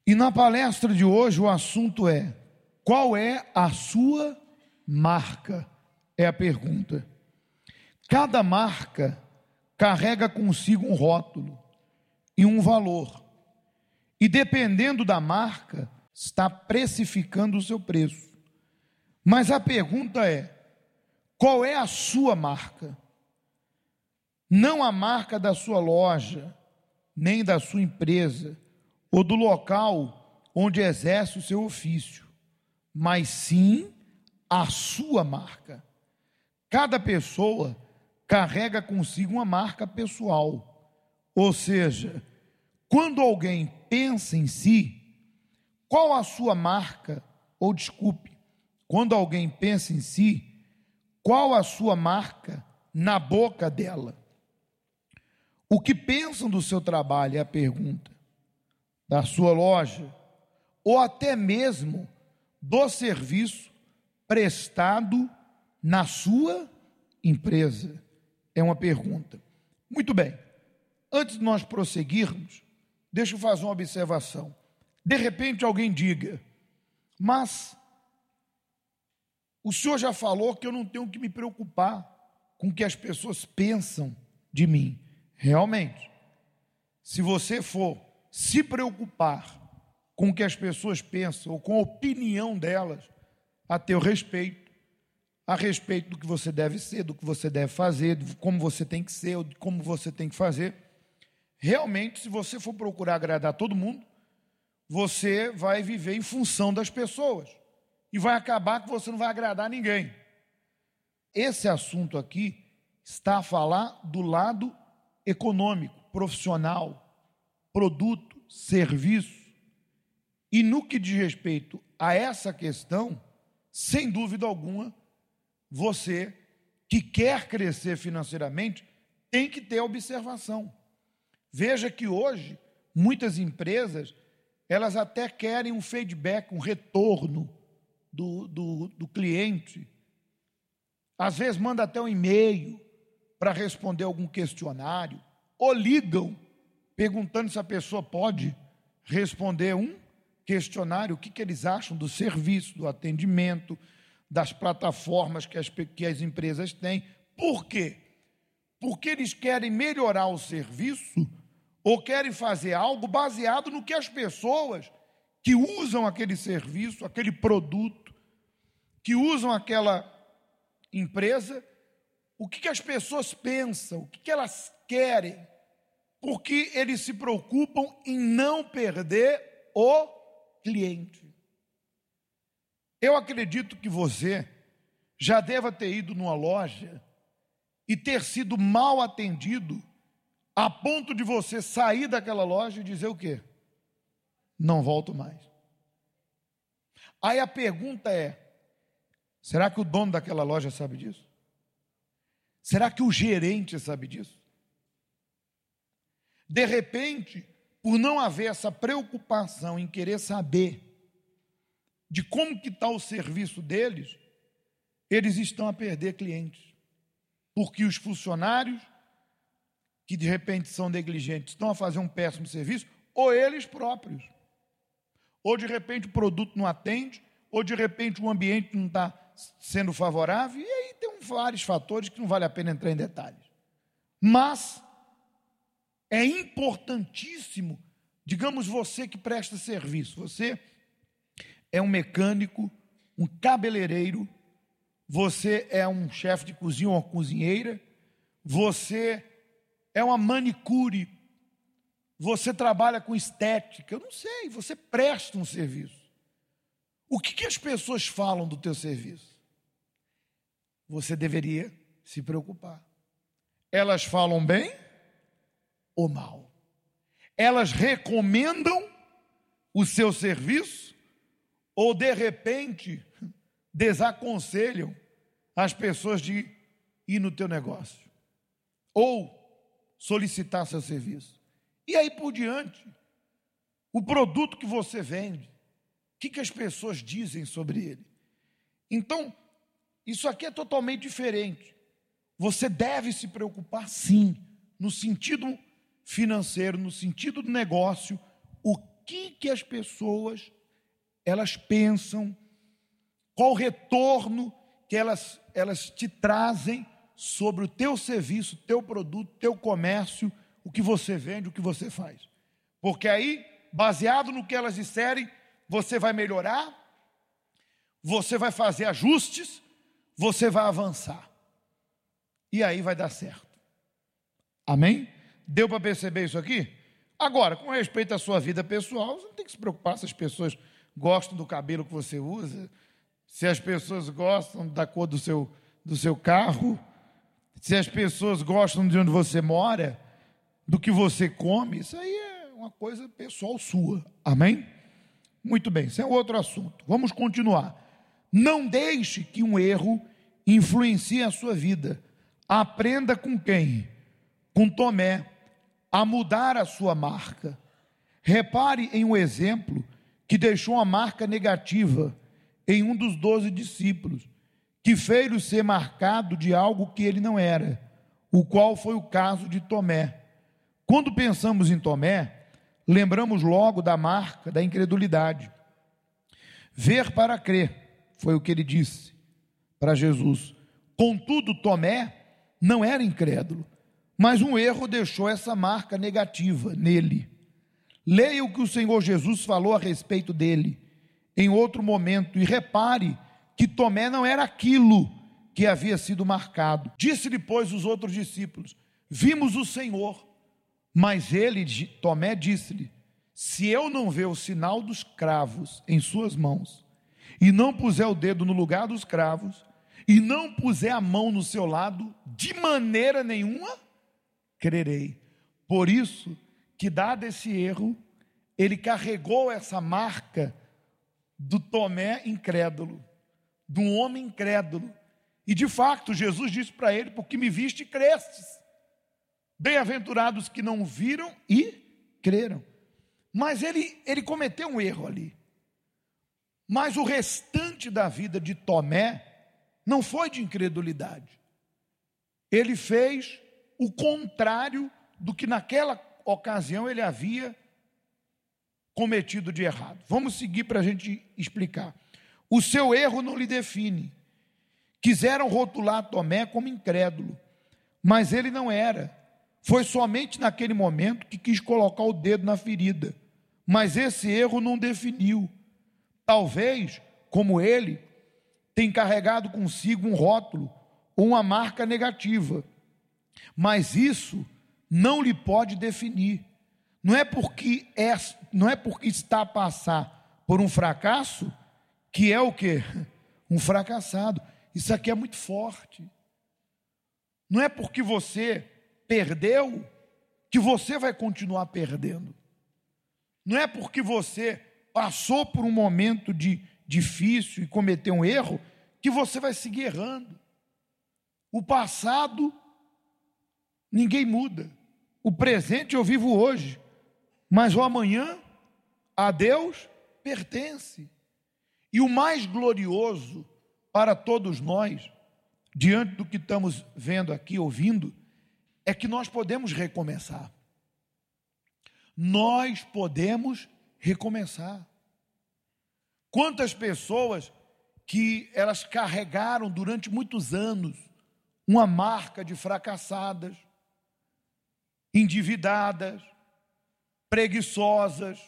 E na palestra de hoje o assunto é: qual é a sua marca? É a pergunta. Cada marca carrega consigo um rótulo e um valor. E dependendo da marca, está precificando o seu preço. Mas a pergunta é: qual é a sua marca? Não a marca da sua loja, nem da sua empresa, ou do local onde exerce o seu ofício, mas sim a sua marca. Cada pessoa carrega consigo uma marca pessoal, ou seja, quando alguém pensa em si, qual a sua marca, ou desculpe, quando alguém pensa em si, qual a sua marca na boca dela? O que pensam do seu trabalho é a pergunta, da sua loja, ou até mesmo do serviço prestado na sua empresa? É uma pergunta. Muito bem, antes de nós prosseguirmos, deixa eu fazer uma observação. De repente alguém diga: mas o senhor já falou que eu não tenho que me preocupar com o que as pessoas pensam de mim. Realmente, se você for se preocupar com o que as pessoas pensam ou com a opinião delas a teu respeito, a respeito do que você deve ser, do que você deve fazer, de como você tem que ser, ou de como você tem que fazer, realmente, se você for procurar agradar todo mundo, você vai viver em função das pessoas e vai acabar que você não vai agradar ninguém. Esse assunto aqui está a falar do lado econômico, profissional, produto, serviço. E no que diz respeito a essa questão, sem dúvida alguma, você que quer crescer financeiramente tem que ter observação. Veja que hoje muitas empresas, elas até querem um feedback, um retorno do cliente. Às vezes manda até um e-mail para responder algum questionário, ou ligam perguntando se a pessoa pode responder um questionário, o que eles acham do serviço, do atendimento, das plataformas que as empresas têm. Por quê? Porque eles querem melhorar o serviço ou querem fazer algo baseado no que as pessoas que usam aquele serviço, aquele produto, que usam aquela empresa, o que as pessoas pensam, o que elas querem, porque eles se preocupam em não perder o cliente. Eu acredito que você já deva ter ido numa loja e ter sido mal atendido a ponto de você sair daquela loja e dizer o quê? Não volto mais. Aí a pergunta é: será que o dono daquela loja sabe disso? Será que o gerente sabe disso? De repente, por não haver essa preocupação em querer saber de como que está o serviço deles, eles estão a perder clientes. Porque os funcionários, que de repente são negligentes, estão a fazer um péssimo serviço, ou eles próprios. Ou de repente o produto não atende, ou de repente o ambiente não está sendo favorável, e aí tem vários fatores que não vale a pena entrar em detalhes. Mas é importantíssimo, digamos, você que presta serviço, você é um mecânico, um cabeleireiro, você é um chefe de cozinha ou uma cozinheira, você é uma manicure, você trabalha com estética, eu não sei, você presta um serviço. O que as pessoas falam do teu serviço? Você deveria se preocupar. Elas falam bem ou mal? Elas recomendam o seu serviço ou, de repente, desaconselham as pessoas de ir no teu negócio ou solicitar seu serviço? E aí por diante, o produto que você vende, o que as pessoas dizem sobre ele? Então, isso aqui é totalmente diferente. Você deve se preocupar, sim, no sentido financeiro, no sentido do negócio, que as pessoas elas pensam, qual o retorno que elas te trazem sobre o teu serviço, teu produto, teu comércio, o que você vende, o que você faz. Porque aí, baseado no que elas disserem, você vai melhorar, você vai fazer ajustes, você vai avançar. E aí vai dar certo. Amém? Deu para perceber isso aqui? Agora, com respeito à sua vida pessoal, você não tem que se preocupar se as pessoas gostam do cabelo que você usa, se as pessoas gostam da cor do seu carro, se as pessoas gostam de onde você mora, do que você come. Isso aí é uma coisa pessoal sua. Amém? Muito bem, esse é outro assunto. Vamos continuar. Não deixe que um erro influencie a sua vida. Aprenda com quem? Com Tomé, a mudar a sua marca. Repare em um exemplo que deixou uma marca negativa em um dos 12 discípulos, que fez-o ser marcado de algo que ele não era, o qual foi o caso de Tomé. Quando pensamos em Tomé, lembramos logo da marca da incredulidade. Ver para crer, foi o que ele disse para Jesus. Contudo, Tomé não era incrédulo, mas um erro deixou essa marca negativa nele. Leia o que o Senhor Jesus falou a respeito dele em outro momento e repare que Tomé não era aquilo que havia sido marcado. Disse-lhe, pois, os outros discípulos: vimos o Senhor. Mas ele, Tomé, disse-lhe: se eu não ver o sinal dos cravos em suas mãos, e não puser o dedo no lugar dos cravos, e não puser a mão no seu lado, de maneira nenhuma crerei. Por isso que, dado esse erro, ele carregou essa marca do Tomé incrédulo, de um homem incrédulo. E de fato Jesus disse para ele: porque me viste e crestes. Bem-aventurados que não viram e creram. Mas ele cometeu um erro ali. Mas o restante da vida de Tomé não foi de incredulidade. Ele fez o contrário do que naquela ocasião ele havia cometido de errado. Vamos seguir para a gente explicar. O seu erro não lhe define. Quiseram rotular Tomé como incrédulo, mas ele não era. Foi somente naquele momento que quis colocar o dedo na ferida, mas esse erro não definiu. Talvez, como ele, tenha carregado consigo um rótulo ou uma marca negativa, mas isso não lhe pode definir. Não é porque está a passar por um fracasso que é o quê? Um fracassado. Isso aqui é muito forte. Não é porque você perdeu que você vai continuar perdendo. Não é porque você passou por um momento difícil e cometeu um erro que você vai seguir errando. O passado ninguém muda. O presente eu vivo hoje, mas o amanhã a Deus pertence. E o mais glorioso para todos nós, diante do que estamos vendo aqui, ouvindo, é que nós podemos recomeçar. Nós podemos recomeçar. Quantas pessoas que elas carregaram durante muitos anos uma marca de fracassadas, endividadas, preguiçosas,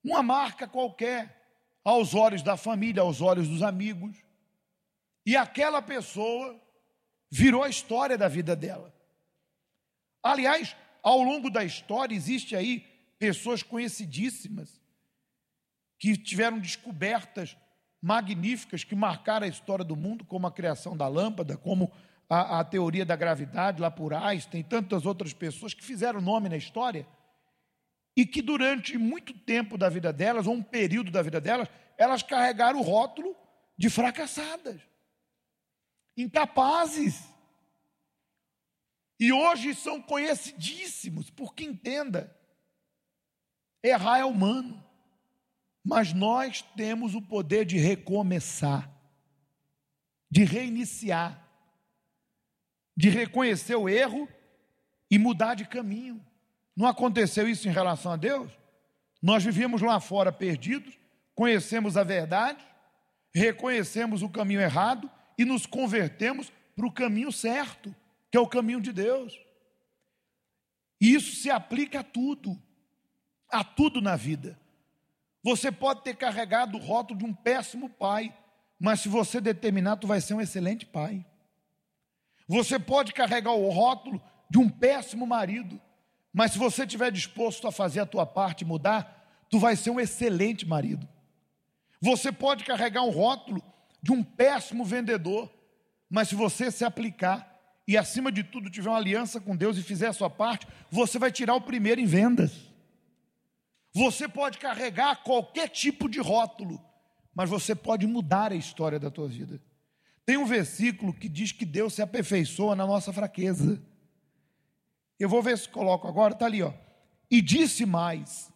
uma marca qualquer, aos olhos da família, aos olhos dos amigos, e aquela pessoa virou a história da vida dela. Aliás, ao longo da história, existe aí pessoas conhecidíssimas que tiveram descobertas magníficas que marcaram a história do mundo, como a criação da lâmpada, como a teoria da gravidade lá por Einstein, e tantas outras pessoas que fizeram nome na história e que durante muito tempo da vida delas, ou um período da vida delas, elas carregaram o rótulo de fracassadas, incapazes. E hoje são conhecidíssimos, porque entenda, errar é humano, mas nós temos o poder de recomeçar, de reiniciar, de reconhecer o erro e mudar de caminho. Não aconteceu isso em relação a Deus? Nós vivíamos lá fora perdidos, conhecemos a verdade, reconhecemos o caminho errado e nos convertemos para o caminho certo, que é o caminho de Deus. E isso se aplica a tudo na vida. Você pode ter carregado o rótulo de um péssimo pai, mas se você determinar, tu vai ser um excelente pai. Você pode carregar o rótulo de um péssimo marido, mas se você estiver disposto a fazer a tua parte e mudar, tu vai ser um excelente marido. Você pode carregar um rótulo de um péssimo vendedor, mas se você se aplicar e, acima de tudo, tiver uma aliança com Deus e fizer a sua parte, você vai tirar o primeiro em vendas. Você pode carregar qualquer tipo de rótulo, mas você pode mudar a história da tua vida. Tem um versículo que diz que Deus se aperfeiçoa na nossa fraqueza. Eu vou ver se coloco agora, está ali, ó. E disse mais: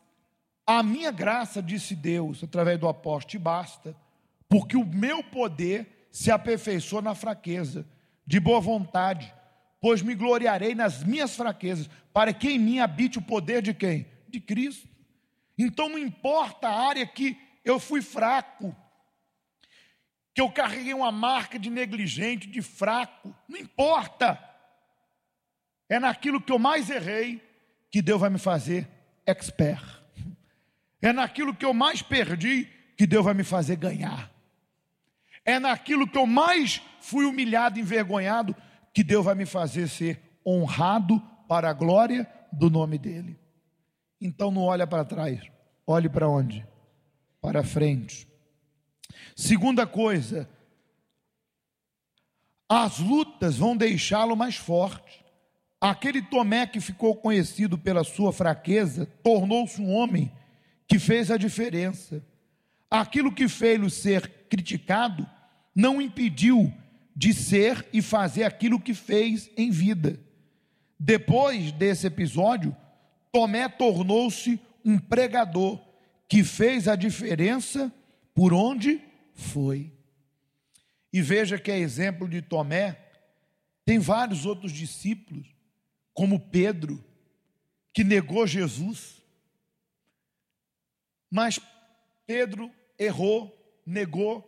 a minha graça, disse Deus, através do apóstolo, te basta, porque o meu poder se aperfeiçoa na fraqueza, de boa vontade, pois me gloriarei nas minhas fraquezas, para que em mim habite o poder de quem? De Cristo. Então não importa a área que eu fui fraco, que eu carreguei uma marca de negligente, de fraco, não importa. É naquilo que eu mais errei que Deus vai me fazer expert. É naquilo que eu mais perdi que Deus vai me fazer ganhar. É naquilo que eu mais fui humilhado, envergonhado, que Deus vai me fazer ser honrado para a glória do nome dEle. Então não olha para trás, olhe para onde? Para frente. Segunda coisa, as lutas vão deixá-lo mais forte. Aquele Tomé que ficou conhecido pela sua fraqueza, tornou-se um homem que fez a diferença. Aquilo que fez-lo ser criticado, não impediu de ser e fazer aquilo que fez em vida. Depois desse episódio, Tomé tornou-se um pregador que fez a diferença por onde foi. E veja que é exemplo de Tomé, tem vários outros discípulos, como Pedro, que negou Jesus. Mas Pedro errou, negou,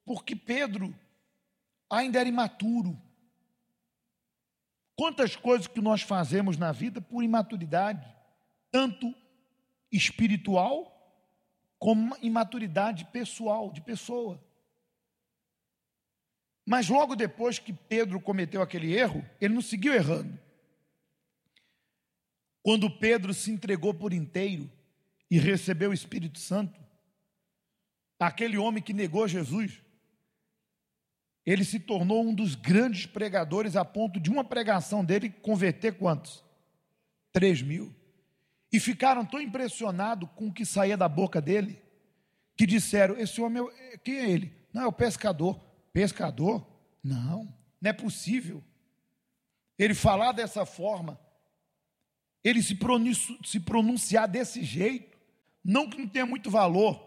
porque Pedro ainda era imaturo. Quantas coisas que nós fazemos na vida por imaturidade, tanto espiritual como imaturidade pessoal, de pessoa. Mas logo depois que Pedro cometeu aquele erro, ele não seguiu errando. Quando Pedro se entregou por inteiro e recebeu o Espírito Santo, aquele homem que negou Jesus, ele se tornou um dos grandes pregadores, a ponto de uma pregação dele converter quantos? 3.000. E ficaram tão impressionados com o que saía da boca dele, que disseram: esse homem, quem é ele? Não, é o pescador. Pescador? Não é possível. Ele falar dessa forma, ele se pronunciar desse jeito, não que não tenha muito valor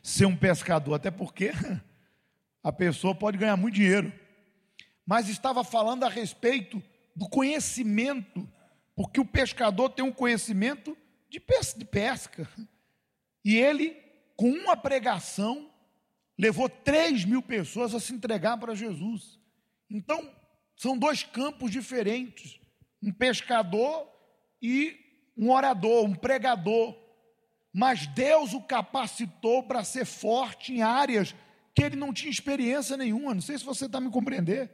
ser um pescador, até porque a pessoa pode ganhar muito dinheiro, mas estava falando a respeito do conhecimento, porque o pescador tem um conhecimento de pesca, e ele, com uma pregação, levou 3.000 pessoas a se entregar para Jesus. Então, são dois campos diferentes, um pescador e um orador, um pregador, mas Deus o capacitou para ser forte em áreas que ele não tinha experiência nenhuma. Não sei se você está me compreendendo.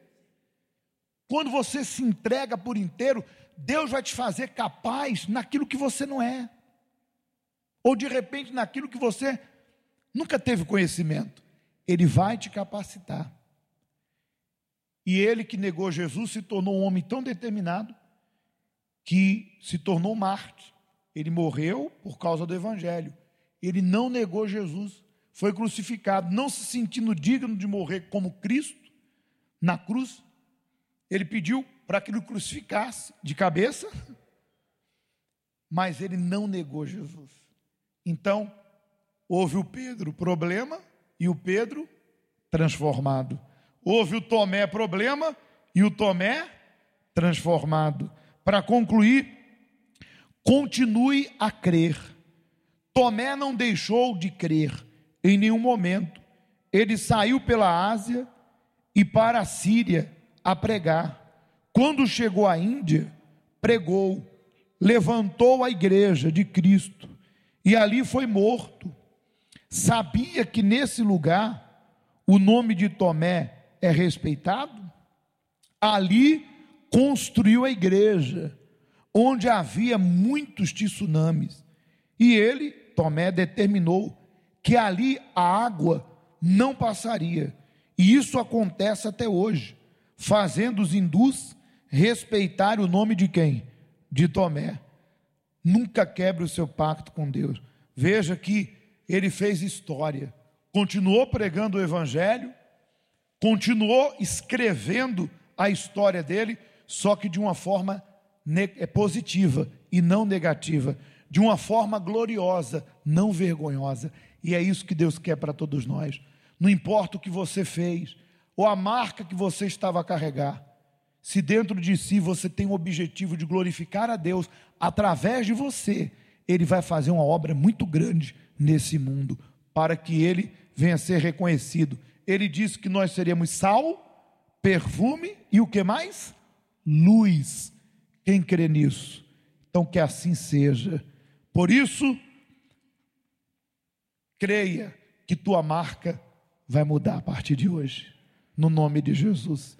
Quando você se entrega por inteiro, Deus vai te fazer capaz naquilo que você não é, ou de repente naquilo que você nunca teve conhecimento. Ele vai te capacitar. E ele que negou Jesus se tornou um homem tão determinado que se tornou mártir. Ele morreu por causa do evangelho. Ele não negou Jesus, foi crucificado, não se sentindo digno de morrer como Cristo na cruz. Ele pediu para que ele o crucificasse de cabeça, mas ele não negou Jesus. Então, houve o Pedro problema e o Pedro transformado. Houve o Tomé problema e o Tomé transformado. Para concluir, continue a crer. Tomé não deixou de crer em nenhum momento. Ele saiu pela Ásia e para a Síria a pregar. Quando chegou à Índia, pregou, levantou a igreja de Cristo e ali foi morto. Sabia que nesse lugar o nome de Tomé é respeitado? Ali construiu a igreja, onde havia muitos tsunamis. E ele, Tomé, determinou que ali a água não passaria. E isso acontece até hoje, fazendo os hindus respeitar o nome de quem? De Tomé. Nunca quebre o seu pacto com Deus. Veja que ele fez história, continuou pregando o evangelho, continuou escrevendo a história dele, só que de uma forma positiva e não negativa, de uma forma gloriosa, não vergonhosa. E é isso que Deus quer para todos nós. Não importa o que você fez, ou a marca que você estava a carregar, se dentro de si você tem o objetivo de glorificar a Deus através de você, Ele vai fazer uma obra muito grande nesse mundo, para que Ele venha a ser reconhecido. Ele disse que nós seremos sal, perfume e o que mais? Luz. Quem crê nisso? Então que assim seja. Por isso, creia que tua marca vai mudar a partir de hoje, no nome de Jesus.